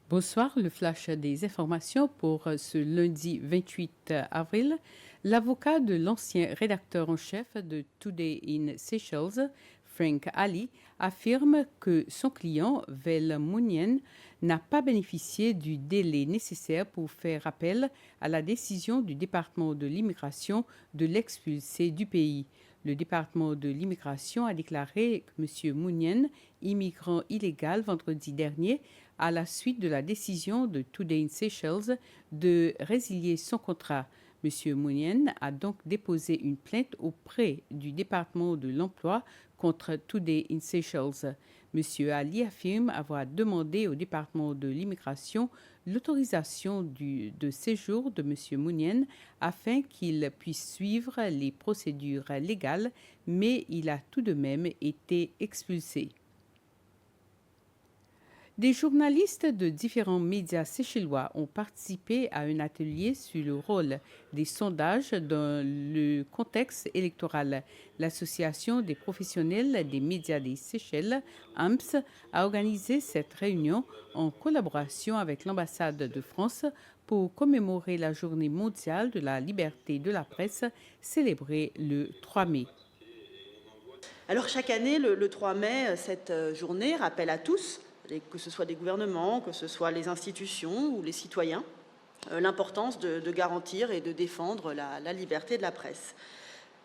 Bonsoir, le flash des informations pour ce lundi 28 avril. L'avocat de l'ancien rédacteur en chef de Today in Seychelles, Frank Ali, affirme que son client, Vel Mounien, n'a pas bénéficié du délai nécessaire pour faire appel à la décision du département de l'immigration de l'expulser du pays. Le département de l'immigration a déclaré que M. Mounien, immigrant illégal vendredi dernier, à la suite de la décision de Today in Seychelles de résilier son contrat. M. Mounien a donc déposé une plainte auprès du département de l'emploi contre Today in Seychelles. M. Ali affirme avoir demandé au département de l'immigration l'autorisation de séjour de M. Mounien afin qu'il puisse suivre les procédures légales, mais il a tout de même été expulsé. Des journalistes de différents médias séchellois ont participé à un atelier sur le rôle des sondages dans le contexte électoral. L'Association des professionnels des médias des Seychelles, AMPS, a organisé cette réunion en collaboration avec l'ambassade de France pour commémorer la journée mondiale de la liberté de la presse célébrée le 3 mai. Alors chaque année, le 3 mai, cette journée rappelle à tous, que ce soit des gouvernements, que ce soit les institutions ou les citoyens, l'importance de garantir et de défendre la liberté de la presse.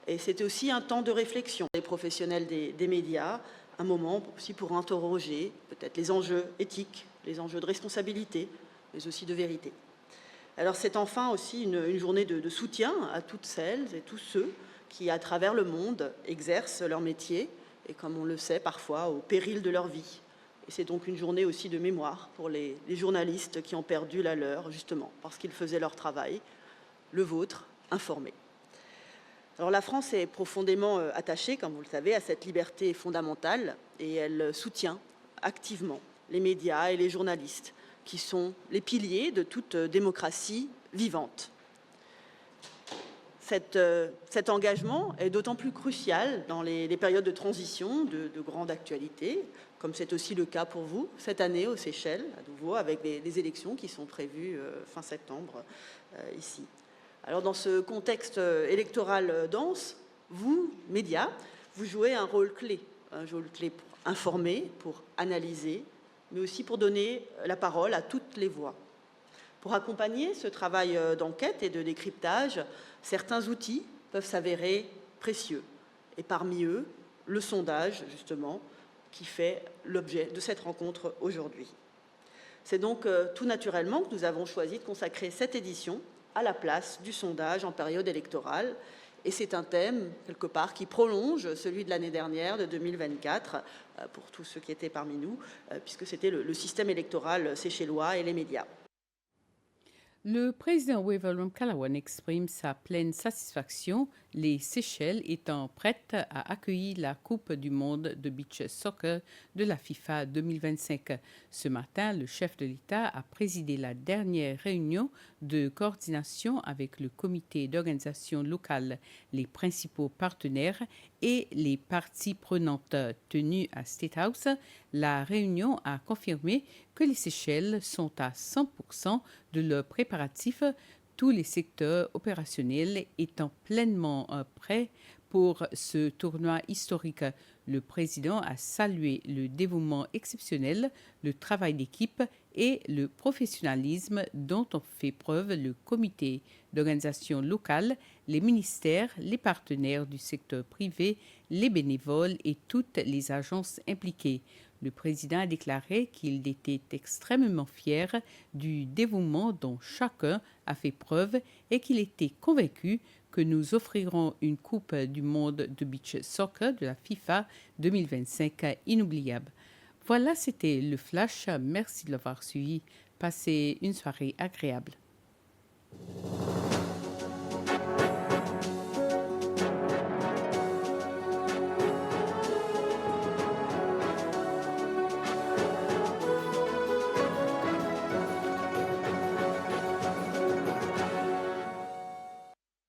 Et c'était aussi un temps de réflexion des professionnels des médias, un moment aussi pour interroger peut-être les enjeux éthiques, les enjeux de responsabilité, mais aussi de vérité. Alors c'est enfin aussi une journée de soutien à toutes celles et tous ceux qui, à travers le monde, exercent leur métier, et comme on le sait parfois, au péril de leur vie. Et c'est donc une journée aussi de mémoire pour les journalistes qui ont perdu la leur, justement, parce qu'ils faisaient leur travail, le vôtre, informé. Alors la France est profondément attachée, comme vous le savez, à cette liberté fondamentale, et elle soutient activement les médias et les journalistes, qui sont les piliers de toute démocratie vivante. Cet engagement est d'autant plus crucial dans les périodes de transition de grande actualité, comme c'est aussi le cas pour vous cette année aux Seychelles, à nouveau, avec les élections qui sont prévues fin septembre ici. Alors dans ce contexte électoral dense, vous, médias, vous jouez un rôle clé pour informer, pour analyser, mais aussi pour donner la parole à toutes les voix. Pour accompagner ce travail d'enquête et de décryptage, certains outils peuvent s'avérer précieux. Et parmi eux, le sondage, justement, qui fait l'objet de cette rencontre aujourd'hui. C'est donc tout naturellement que nous avons choisi de consacrer cette édition à la place du sondage en période électorale. Et c'est un thème, quelque part, qui prolonge celui de l'année dernière, de 2024, pour tous ceux qui étaient parmi nous, puisque c'était le système électoral séchellois et les médias. Le président Waverley Callaway exprime sa pleine satisfaction, les Seychelles étant prêtes à accueillir la Coupe du monde de beach soccer de la FIFA 2025. Ce matin, le chef de l'État a présidé la dernière réunion de coordination avec le comité d'organisation locale, les principaux partenaires et les parties prenantes. Tenue à State House, la réunion a confirmé que les Seychelles sont à 100% de leurs préparatifs, tous les secteurs opérationnels étant pleinement prêts pour ce tournoi historique. Le président a salué le dévouement exceptionnel, le travail d'équipe et le professionnalisme dont ont fait preuve le comité d'organisation locale, les ministères, les partenaires du secteur privé, les bénévoles et toutes les agences impliquées. Le président a déclaré qu'il était extrêmement fier du dévouement dont chacun a fait preuve et qu'il était convaincu que nous offrirons une Coupe du monde de beach soccer de la FIFA 2025 inoubliable. Voilà, c'était le Flash. Merci de l'avoir suivi. Passez une soirée agréable.